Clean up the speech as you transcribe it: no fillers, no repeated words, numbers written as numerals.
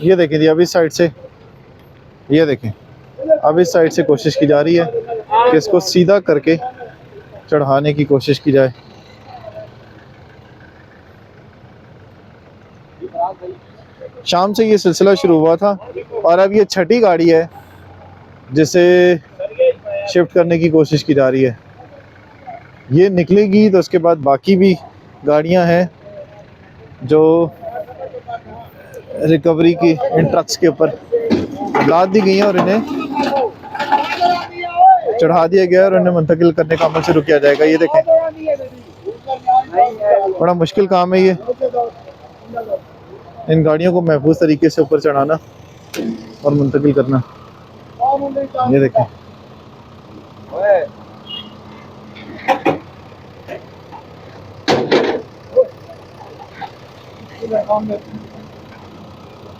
ये देखें जी, अब इस साइड से, ये देखें, अब इस साइड से कोशिश की जा रही है कि इसको सीधा करके चढ़ाने की कोशिश की जाए। शाम से ये सिलसिला शुरू हुआ था और अब ये छठी गाड़ी है जिसे शिफ्ट करने की कोशिश की जा रही है। ये निकलेगी तो उसके बाद बाकी भी गाड़ियां हैं जो रिकवरी की इन ट्रक्स के ऊपर लाद दी गई हैं और इन्हें चढ़ा दिया गया और उन्हें मुंतकिल करने का अमल शुरू किया जाएगा। ये देखें, बड़ा मुश्किल काम है ये, इन गाड़ियों को महफूज तरीके से ऊपर चढ़ाना और मुंतकिल करना। ये देखें,